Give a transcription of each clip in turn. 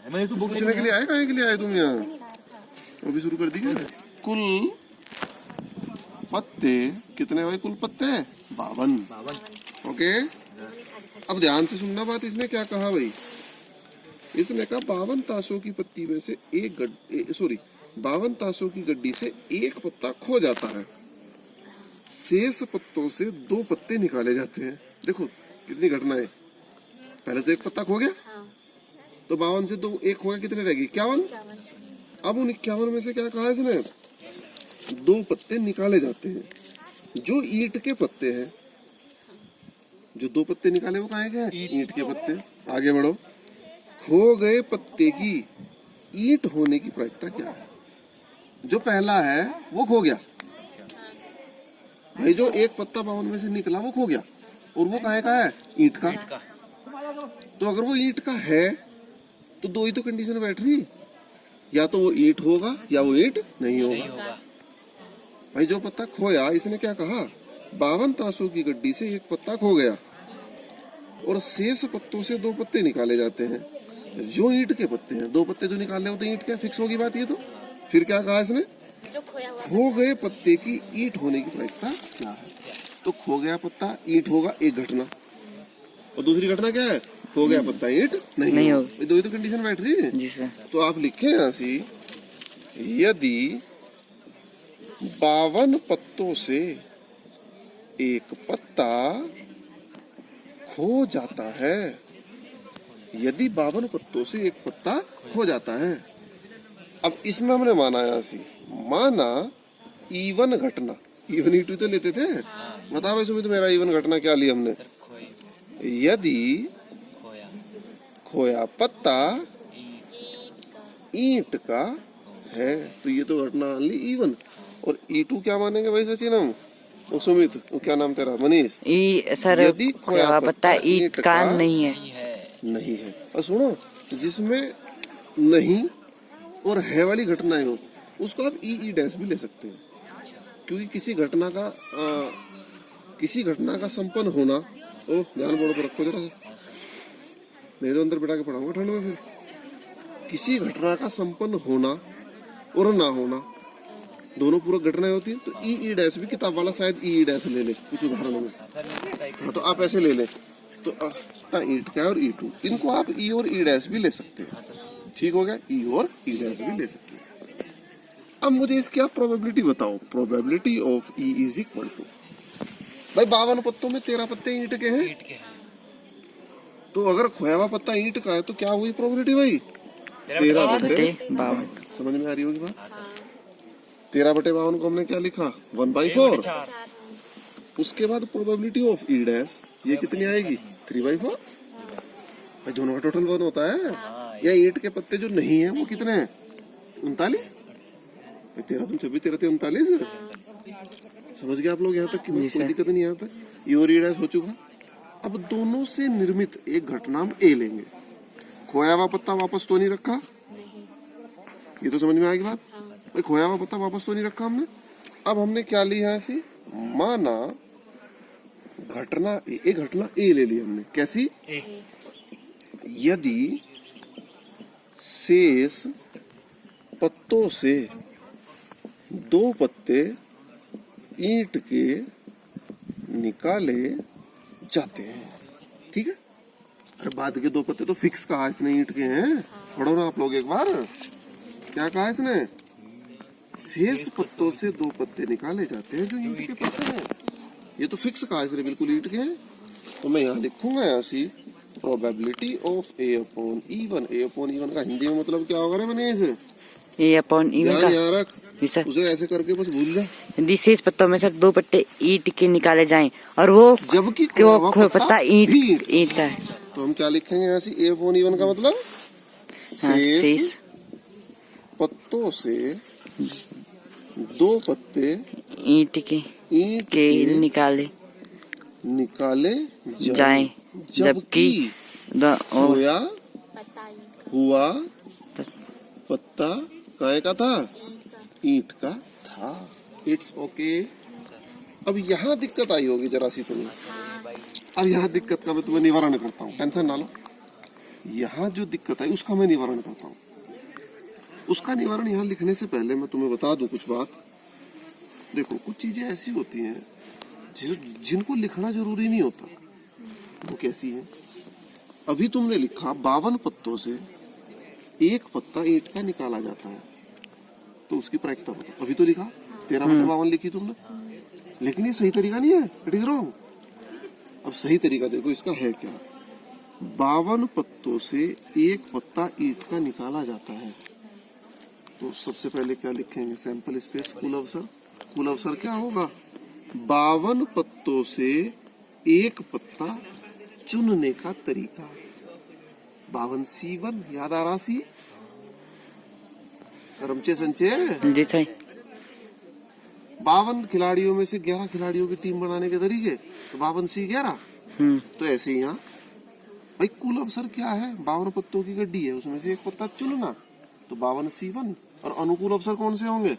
पूछने के लिए आए, कहाँ के लिए आए तुम यहाँ? वो भी शुरू कर दी क्या? कुल पत्ते कितने भाई? कुल पत्ते 52। ओके, अब ध्यान से सुनना बात। इसने क्या कहा भाई? इसने कहा 52 ताशों की पत्ती में से 52 ताशों की गड्डी से एक पत्ता खो जाता है, शेष पत्तों से 2 पत्ते निकाले जाते हैं। देखो कितनी घटना है। पहले तो एक पत्ता खो गया, तो 52 से 2 एक हो गया, कितने रह गए? 51। अब उन 51 में से क्या कहा इसने? 2 पत्ते निकाले जाते हैं, जो ईंट के पत्ते हैं। जो 2 पत्ते निकाले वो कहाँ के हैं? ईंट के पत्ते। आगे बढ़ो। खो गए पत्ते की ईंट होने की प्रायिकता क्या है? जो पहला है वो खो गया भाई, जो एक पत्ता 52 में से निकला वो खो गया, और वो कहाँ का है? ईंट का। तो अगर वो ईंट का है तो 2 ही तो कंडीशन बैठ रही, या तो वो ईंट होगा या वो ईंट नहीं होगा। भाई जो पत्ता खोया, इसने क्या कहा? 52 ताशों की गड्डी से एक पत्ता खो गया, और शेष पत्तों से 2 पत्ते निकाले जाते हैं, जो ईंट के पत्ते हैं। 2 पत्ते जो निकाले हो तो ईंट के, फिक्स होगी बात ये तो। फिर क्या कहा इसने? खो गए पत्ते की ईंट होने की प्रायिकता क्या है? तो खो गया पत्ता ईंट होगा, एक घटना, और दूसरी घटना क्या है? खो गया पत्ता ईंट नहीं होगा। 2 ही तो कंडीशन बैठ रही है जी सर। तो आप लिखे यहाँ से, यदि 52 पत्तों से एक पत्ता खो जाता है, यदि 52 पत्तों से एक पत्ता खो जाता है। अब इसमें हमने माना यहाँ से, माना इवन घटना, इवन ई टू तो लेते थे। बताओ इसमें तो मेरा इवन घटना क्या ली हमने? यदि खोया पत्ता ईंट का है, तो ये तो घटना ली इवन। और E2 क्या मानेंगे भाई सचिन हम? ओ सुमित, क्या नाम तेरा? मनीष। सर यदि खोया पत्ता ईंट का नहीं है। और सुनो, जिसमें नहीं और है वाली घटनाएं हो, उसको आप ई डैश भी ले सकते हैं, क्योंकि किसी घटना का संपन्न होना। ओ ध्यान बोर्ड पर रखो जरा, नहीं तो अंदर बिठा के पढ़ाऊंगा ठंड में। फिर किसी घटना का संपन्न होना और ना होना, दोनों पूरक घटनाएं होती है। तो ई डैश भी, किताब वाला शायद ई डैश ले ले कुछ उदाहरणों में। हाँ, तो आप ऐसे ले लें। तो ईंट का और E2, इनको आप ई और ई डैश भी ले सकते हैं। ठीक हो गया, ई और ई डैश भी ले सकते हैं। अब मुझे इसकी आप प्रोबेबिलिटी बताओ। Probability of E is equal to, भाई 52 पत्तों में 13 पत्ते ईंट के हैं। तो अगर खोया हुआ पत्ता ईंट का है तो क्या हुई प्रोबेबिलिटी भाई? 13/52। समझ में आ रही होगी बात? 13/52 को हमने क्या लिखा? 1/4। उसके बाद प्रोबेबिलिटी ऑफ ई डैश, ये कितनी आएगी? 3/4। भाई दोनों का टोटल 1 होता है। या ईंट के पत्ते जो नहीं है वो कितने हैं? 39। 13 तुम 26, 13 39। समझ गए आप लोग यहाँ तक कि कोई दिक्कत नहीं? यहाँ तक ई और ई डैश हो चुका। अब दोनों से निर्मित एक घटना हम ए लेंगे। खोया हुआ पत्ता वापस तो नहीं रखा, ये तो समझ में आएगी बात। भाई खोया हुआ पत्ता वापस तो नहीं रखा हमने। अब हमने क्या लिया यहाँ से? माना घटना ए ले ली हमने। कैसी? यदि शेष पत्तों से 2 पत्ते ईंट के निकाले जाते हैं। ठीक है। अरे बाद के 2 पत्ते तो फिक्स कहा इसने ईंट के हैं। पढ़ो ना आप लोग एक बार, क्या कहा इसने? शेष पत्तों से 2 पत्ते निकाले जाते हैं जो ईंट के पत्ते हैं। ये तो फिक्स कहा इसने, बिल्कुल ईंट के हैं। तो मैं यहाँ लिखूंगा यहाँ से प्रोबेबिलिटी ऑफ A/E1। A/E1 का हिंदी में मतलब क्या होगा रे मनीष? A/E1 का यहाँ रख, उसे ऐसे करके बस भूल जा। यदि शेष पत्तों में से 2 पत्ते ईंट के निकाले जाएं और वो जबकि पत्ता ईंट का है, तो हम क्या लिखेंगे यहाँ से? A/E1 का मतलब शेष पत्तों से 2 पत्ते ईंट के निकाले जाएं, जबकि खोया हुआ पत्ता काय का था? ईंट का था। It's okay. अब यहाँ दिक्कत आई होगी जरा सी तुम्हें। अब यहाँ दिक्कत का मैं तुम्हें निवारण करता हूँ, टेंशन ना लो। यहाँ जो दिक्कत है उसका मैं निवारण करता हूँ। उसका निवारण यहाँ लिखने से पहले मैं तुम्हें बता दूं कुछ बात। देखो कुछ चीजें ऐसी होती हैं जिनको लिखना जरूरी नहीं होता। वो कैसी है? अभी तुमने लिखा 52 पत्तों से एक पत्ता ईंट का निकाला जाता है, तो उसकी प्रायिकता बताओ। अभी तो लिखा 13/52 लिखी तुमने, लेकिन ये सही तरीका नहीं है, इट इज रॉन्ग। अब सही तरीका देखो इसका है क्या। 52 पत्तों से एक पत्ता ईंट का निकाला जाता है, तो सबसे पहले क्या लिखेंगे? सैंपल स्पेस कुल अवसर। कुल अवसर क्या होगा? 52 पत्तों से एक पत्ता चुनने का तरीका। 52C1 याद आ रहा सी? रमचे संचे। जी सही। 52 खिलाड़ियों में से 11 खिलाड़ियों की टीम बनाने के तरीके, तो 52C11। तो ऐसे ही यहाँ भाई कुल अवसर क्या है? 52 पत्तों की गड्डी है, उसमें से एक पत्ता चुनना, तो 52C1। और अनुकूल अवसर कौन से होंगे?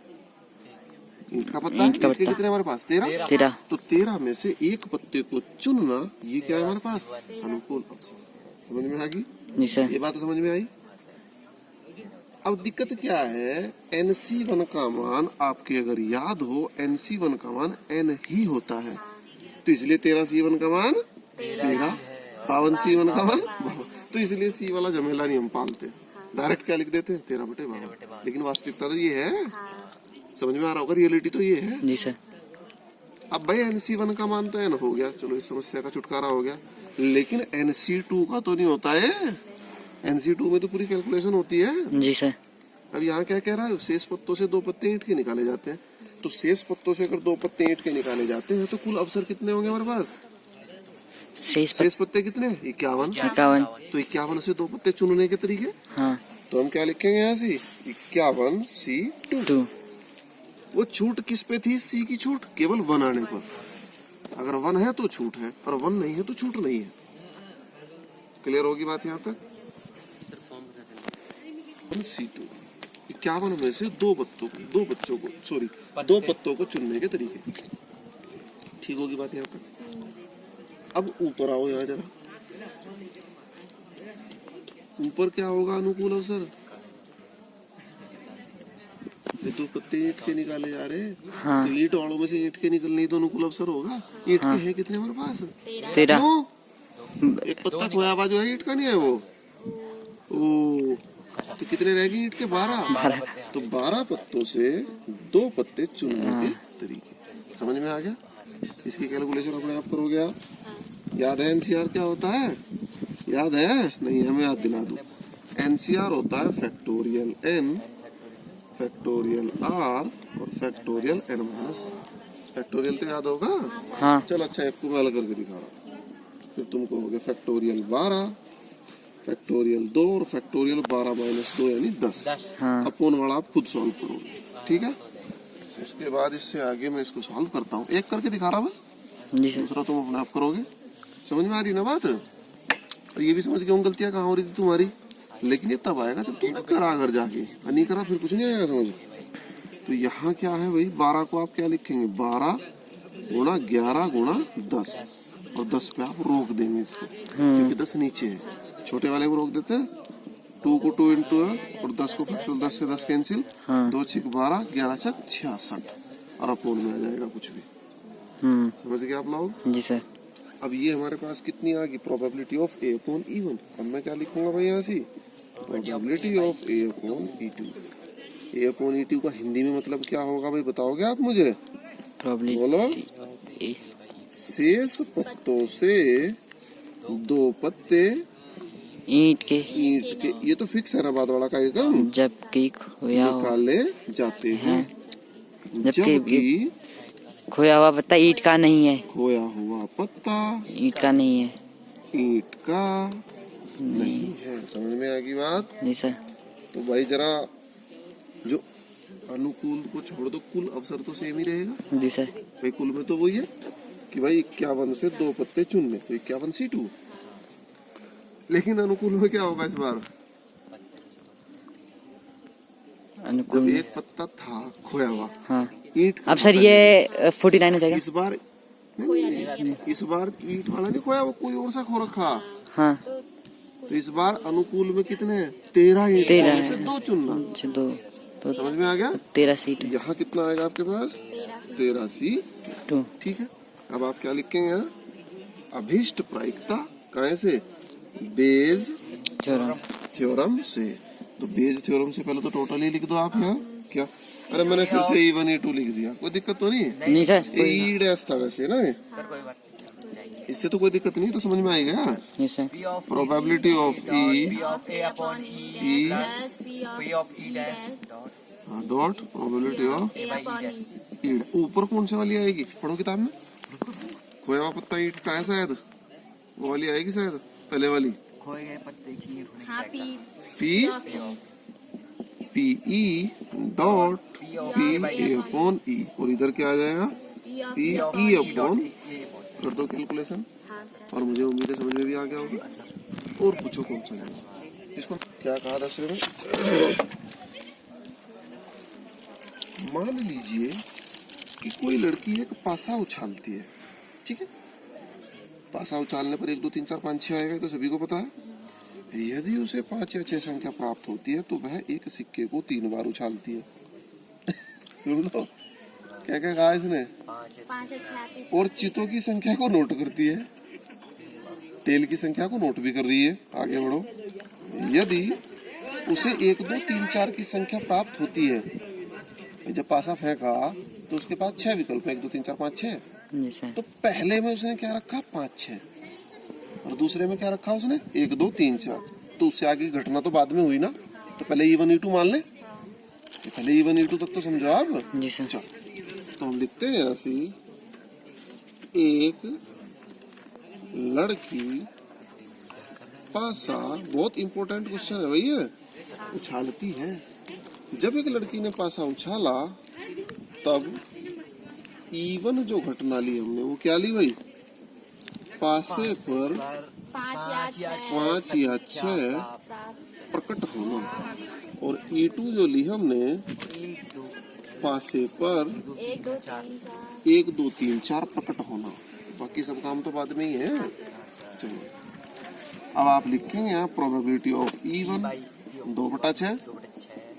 ईंट का पत्ता। ईंट के कितने हमारे पास? 13। तो 13 में से एक पत्ते को चुनना, ये क्या है हमारे पास? अनुकूल अवसर। समझ में आ गई? ये बात समझ में आई? अब दिक्कत क्या है? NC1 का मान आपके अगर याद हो, NC1 का मान n ही होता है, तो इसलिए 13C1 का मान 13, 52C1 का मान 52। तो इसलिए C वाला झमेला नहीं हम पालते, डायरेक्ट क्या लिख देते हैं? 13/52। लेकिन वास्तविकता तो ये है। समझ में आ रहा होगा? रियलिटी तो ये है। जी सर। अब भाई NC1 का मान तो n हो गया, चलो इस समस्या का छुटकारा हो गया। लेकिन NC2 का तो नहीं होता है। NC2 में तो पूरी कैलकुलेशन होती है। जी सर। अब यहाँ क्या कह रहा है? शेष पत्तों से 2 पत्ते ईंट के निकाले जाते हैं, तो शेष पत्तों से अगर 2 पत्ते ईंट के निकाले जाते हैं, तो कुल अवसर कितने होंगे हमारे पास? शेष पत्ते कितने? 51। तो 51 से 2 पत्ते चुनने के तरीके। हाँ। तो हम क्या लिखेंगे यहाँ से? 51C2। वो छूट किस पे थी? C की छूट केवल 1 आने पर। अगर 1 है तो छूट है, और 1 नहीं है तो छूट नहीं है। क्लियर होगी बात यहाँ तक? C2 51 में से 2 पत्तों को चुनने के तरीके। ठीक होगी बात यहाँ तक? अब ऊपर आओ यहाँ जरा। ऊपर क्या होगा? अनुकूल अवसर। ये 2 पत्ते ईंट के निकाले जा रहे हैं। हाँ। तो ईंट वालों में से ईंट के निकलने तो अनुकूल अवसर होगा। ईंट के हैं कितने हमारे पास? 13। एक पत्ता खोया हुआ जो है ईंट का नहीं है वो। ओ, तो कितने रह गए ईंट के? 12। तो 12 पत्तों से 2 पत्ते चुनने के तरीके। समझ में आ गया? इसकी कैलकुलेशन अपने आप करोगे आप। याद है NCR क्या होता है? याद है? नहीं है, मैं याद दिला दूं। NCR होता है फैक्टोरियल N, फैक्टोरियल R और फैक्टोरियल N माइनस। फैक्टोरियल तो याद होगा? हाँ। चलो अच्छा, एक को मैं अलग करके दिखा रहा हूँ। फिर तुम कहोगे फैक्टोरियल 12, फैक्टोरियल 2 और फैक्टोरियल 12-2 यानी 10। हाँ। अपोन वाला आप खुद सॉल्व करोगे, ठीक है? उसके बाद इससे आगे मैं इसको सॉल्व करता हूँ, एक करके दिखा रहा बस। दूसरा तुम अपने आप करोगे। समझ में आ रही ना बात? और ये भी समझ क्यों गलतियां कहाँ हो रही थी तुम्हारी। लेकिन ये तब आएगा जब तुमने करा घर जाके, नहीं करा फिर कुछ नहीं आएगा समझ। तो यहाँ क्या है भाई? 12 को आप क्या लिखेंगे? 12 गुणा 11 गुणा 10, और 10 पे आप रोक देंगे इसको, क्योंकि 10 नीचे है। छोटे वाले को रोक देते हैं, 2 को 2 इंटू और 10 को फैक्टोरियल 10 से 10 कैंसिल। 2 6 12, 11 6 66, और अपोन में आ जाएगा कुछ भी। समझ गए आप लोग? जी सर। अब ये हमारे पास कितनी आ गई? Probability of A upon E1। अब मैं क्या लिखूंगा भाई यहाँ से? Probability of A upon E2। A upon E2 का हिंदी में मतलब क्या होगा भाई? बताओगे आप मुझे? बोलो। शेष पत्तों से 2 पत्ते ईंट के। ये तो फिक्स है ना बात वाला का एकदम। जबकि खोया निकाले जाते हैं। जबकि खोया हुआ पत्ता ईंट का नहीं है। खोया हुआ पत्ता ईंट का नहीं है। ईंट का नहीं है। समझ में आ गई बात? जी सर। तो भाई जरा जो अनुकूल को छोड़ दो, कुल अवसर तो सेम ही रहेगा। जी सर। भाई कुल में तो वही है कि भाई 51 से 2 पत्ते चुनने, तो 51C2। लेकिन अनुकूल में क्या होगा इस बार? अनुकूल जब एक पत्ता था खोया हुआ। हाँ। ईंट। अब सर ये 49 हो जाएगा इस बार। इस बार ईंट वाला नहीं खोया, वो कोई और सा खो रखा। हाँ। तो इस बार अनुकूल में कितने हैं? 13 ईंट, 13 में से 2 चुनना। अच्छा, दो तो समझ में आ गया? 13 सीट यहाँ कितना आएगा आपके पास? 13 टू। ठीक है। अब आप क्या लिखेंगे यहाँ? अभीष्ट प्रायिकता कैसे? बेज थ्योरम से। तो बेज थ्योरम से पहले तो टोटल ही लिख दो आप यहाँ। क्या? अरे मैंने फिर से E1 E2 लिख दिया, कोई दिक्कत तो नहीं? नहीं सर, ई डैश था वैसे ना, इससे तो कोई दिक्कत नहीं, तो समझ में आएगा। नहीं sir. Probability of E dot probability of E. ऊपर कौन से वाली आएगी? पढ़ो किताब में। खोया हुआ पत्ता ईट का है शायद, वो वाली आएगी शायद, पहले वाली। खोए गए पत्ते की P P E dot P A upon E, और इधर क्या आ जाएगा? P E upon. कर दो कैलकुलेशन, और मुझे उम्मीद है समझ में भी आ गया होगा। और पूछो कौन सा लेना। इसको क्या कहा था शुरू में? मान लीजिए कि कोई लड़की एक पासा उछालती है, ठीक है? पासा उछालने पर 1 2 3 4 5 6 आएगा, तो सभी को पता है। यदि उसे 5 या 6 संख्या प्राप्त होती है तो वह एक सिक्के को 3 बार उछालती है। सुन लो क्या क्या कहा इसने। और चितों की संख्या को नोट करती है, टेल की संख्या को नोट भी कर रही है। आगे बढ़ो। यदि उसे 1 2 3 4 की संख्या प्राप्त होती है, जब पासा फेंका तो उसके पास 6 विकल्प है, 1 2 3 4 5 6। जी सर। तो पहले में उसने क्या रखा? 5 6, और दूसरे में क्या रखा उसने? 1 2 3 4। तो उससे आगे की घटना तो बाद में हुई ना, तो पहले E1 E2 मान ले। पहले E1 E2 तक तो समझो आप। जी सर। तो हम लिखते हैं ऐसी, एक लड़की पासा, बहुत इंपॉर्टेंट क्वेश्चन है भैया, उछालती है। जब एक लड़की ने पासा उछाला तब E1 जो घटना ली हमने, वो क्या ली भाई? पासे पर 5 या 6 प्रकट होना। और E2 जो ली हमने, पासे पर 1 2 3 4 प्रकट होना। बाकी सब काम तो बाद में ही है। चलो अब आप लिखेंगे यहाँ प्रोबेबिलिटी ऑफ E1 2/6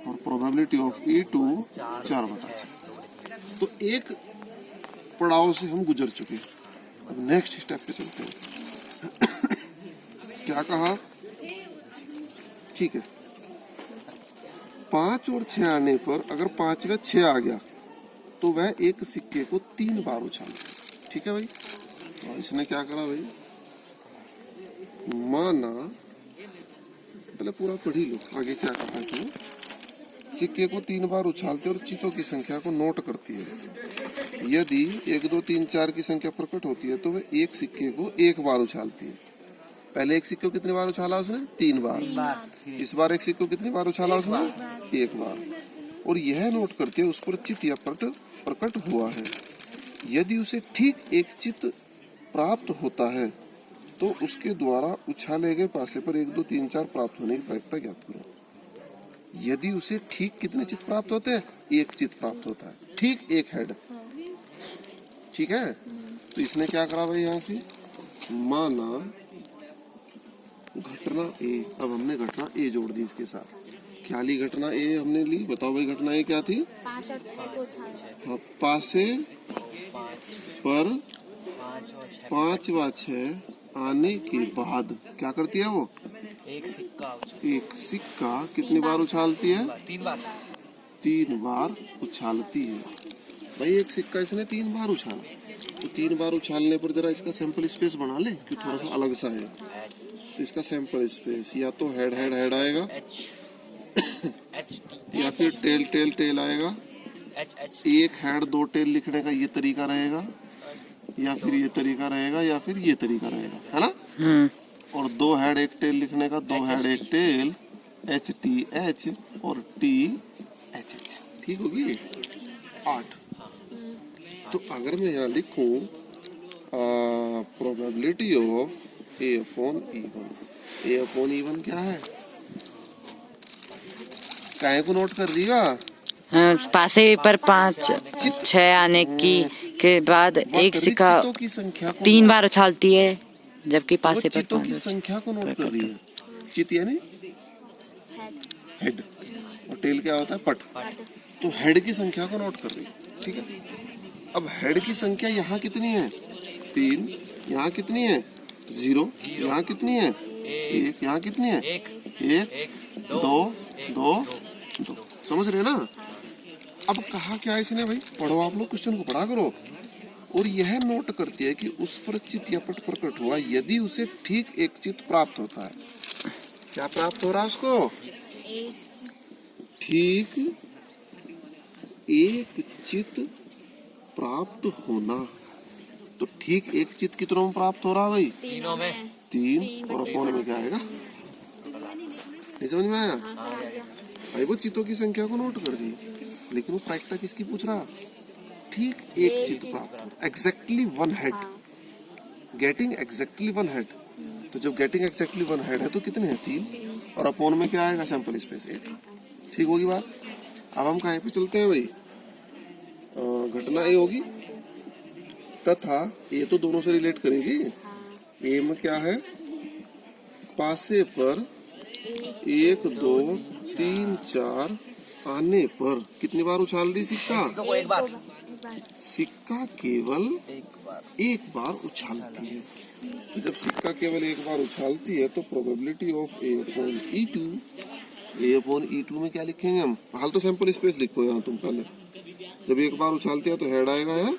और प्रोबेबिलिटी ऑफ E2 4/6। तो एक पड़ाव से हम गुजर चुके। अब नेक्स्ट स्टेप पे चलते हैं। क्या कहा? ठीक है, 5 और 6 आने पर अगर 5वें 6 आ गया तो वह एक सिक्के को 3 बार उछालता। ठीक है भाई। तो इसने क्या करा भाई? माना, पहले पूरा पढ़ ही लो, आगे क्या कहा इसने। सिक्के को 3 बार उछालते और चितों की संख्या को नोट करती है। यदि 1 2 3 4 की संख्या प्रकट होती है तो वह एक सिक्के को 1 बार उछालती है। पहले एक सिक्के को कितनी बार उछाला उसने? 3 बार। इस बार एक सिक्के को कितनी बार उछाला उसने? 1 बार। और यह नोट करते उस पर चित या प्रकट हुआ है। यदि उसे ठीक एक चित प्राप्त होता है तो उसके द्वारा उछाले गए पासे पर 1 2 3 4 प्राप्त होने की प्रायिकता ज्ञात करो। यदि उसे ठीक कितने चित प्राप्त होते हैं? एक चित प्राप्त होता है, ठीक एक हेड। ठीक है। तो इसने क्या करा भाई? यहाँ से माना घटना ए। अब हमने घटना ए जोड़ दी इसके साथ। क्या ली घटना ए हमने ली? बताओ भाई घटना ए क्या थी? 5 और 6 को उछाला। पासे पर 5 व 6 आने के बाद क्या करती है वो? एक सिक्का कितनी बार उछालती है? 3 बार उछालती है। भाई एक सिक्का इसने 3 बार उछाला, तो 3 बार उछालने पर जरा इसका सैंपल स्पेस बना ले कि थोड़ा सा अलग सा है। तो इसका सैंपल स्पेस या तो हेड हेड हेड आएगा या फिर टेल टेल टेल आएगा। एक हेड 2 टेल लिखने का ये तरीका रहेगा, या फिर ये तरीका रहेगा, या फिर ये तरीका रहेगा, है ना? और 2 हेड 1 टेल लिखने का 2 हेड 1 टेल, HTH और THH। ठीक होगी 8। तो अगर मैं यहाँ लिखूं probability of A upon E1। A upon E1 क्या है? काहे को नोट कर दिया? पासे पर 5 6 आने की के बाद एक सिक्का की संख्या को 3 बार उछालती है, जबकि पासे पर चितों की 5 संख्या को नोट कर रही है। चित यानी हेड, और टेल क्या होता है? पट। तो हेड की संख्या को नोट कर रही है, ठीक है। अब हेड की संख्या यहाँ कितनी है? 3। यहाँ कितनी है? 0। यहाँ कितनी है? 1। यहाँ कितनी है? 1 2 2 2। समझ रहे हैं ना? अब कहा क्या है इसने भाई? पढ़ो आप लोग, क्वेश्चन को पढ़ा करो। और यह नोट करती है कि उस पर चित या पट प्रकट हुआ यदि उसे ठीक एक चित प्राप्त होता है। क्या प्राप्त हो रहा है उसको? ठीक एक चित प्राप्त होना। तो ठीक एक चित कितनों में प्राप्त हो रहा है भाई? 3। और अपोन में क्या आएगा? नहीं समझ में आया भाई? वो चितों की संख्या को नोट कर दी, लेकिन वो प्रायिकता किसकी पूछ रहा? ठीक एक चित प्राप्त हो, exactly one head, getting exactly one head. तो जब गेटिंग एग्जैक्टली वन हेड है तो कितने हैं? 3। और अपोन में क्या आएगा? Sample space 8। ठीक होगी बात? अब हम कहाँ पे चलते हैं भाई? घटना ए होगी तथा ए तो दोनों से रिलेट करेंगे। ए में क्या है? पासे पर 1 2 3 4 आने पर कितनी बार उछाल रही सिक्का? सिक्का केवल एक बार उछालती है। तो जब सिक्का केवल एक बार उछालती है तो probability of A upon E two में क्या लिखेंगे हम? हाल तो सैंपल स्पेस लिखो यहाँ तुम पहले। जब एक बार उछालती है तो हेड आएगा या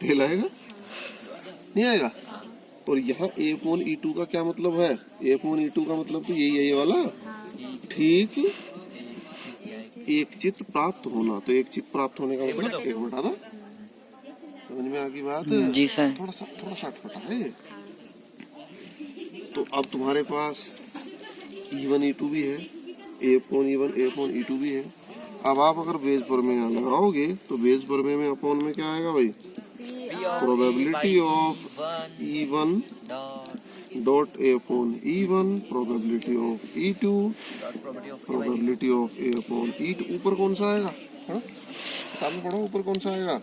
टेल आएगा? नहीं आएगा। और यहाँ ए अपॉन ई टू का क्या मतलब है? ए अपॉन ई टू का मतलब तो यही है, ये वाला ठीक एक चित प्राप्त होना। तो एक चित प्राप्त होने का मतलब 1/2। समझ में आ गई बात? जी सर। थोड़ा सा अटपटा है। तो अब तुम्हारे पास E1 E2 भी है, ए अपॉन E1 ए अपॉन E2 भी है। अब आप अगर बेस प्रमेय यहाँ लगाओगे तो बेस प्रमेय में अपॉन में क्या आएगा भाई? Probability of E1 dot A upon E1, probability of E2, probability of A upon E2। ऊपर कौन सा आएगा? किताब में पढ़ो, ऊपर कौन सा आएगा?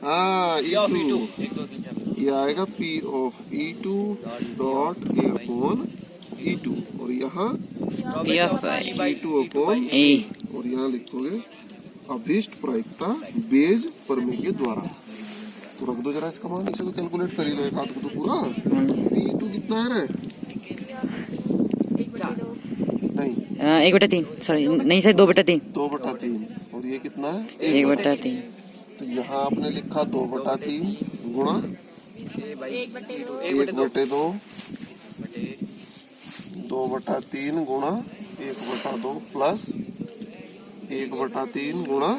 हाँ E2। ये आएगा P of E2 dot A upon E2। और यहाँ P of E2 upon E। और यहाँ लिखोगे अभीष्ट प्रायिकता बेज प्रमेय के द्वारा। तो रख दो जरा इसका मान, इसे तो कैलकुलेट कर ही लो एक हाथ को तो पूरा। E2 कितना है रे? 1/3। सॉरी नहीं सर, 2/3। 2/3। और ये कितना है? 1/3। तो यहाँ आपने लिखा 2/3 गुणा 1/2, 2/3 गुणा 1/2 प्लस 1/3 गुणा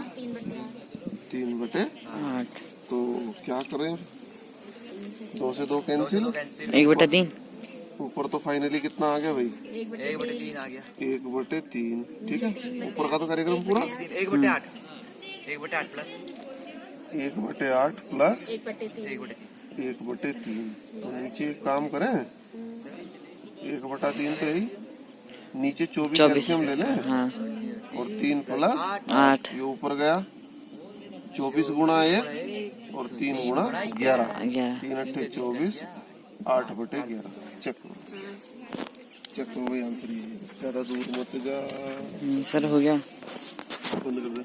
3/8। तो क्या करें? 2 से 2 कैंसिल, 1/3। ऊपर तो फाइनली कितना आ गया भाई? 1/3 आ गया। 1/3। ठीक है, ऊपर का तो कार्यक्रम पूरा 1/8 प्लस 1/8 प्लस 1/3। 1/3। तो नीचे एक काम करें, 1/3 तो यही नीचे 24 कैल्शियम ले लें। हाँ। और 3 प्लस 8। ये ऊपर गया 24 गुणा 1 और 3 गुणा 11। 3 8 24, 8/11। चेक करो भाई, आंसर ये है। ज्यादा दूर मत जा। सर हो गया। बंद कर दे।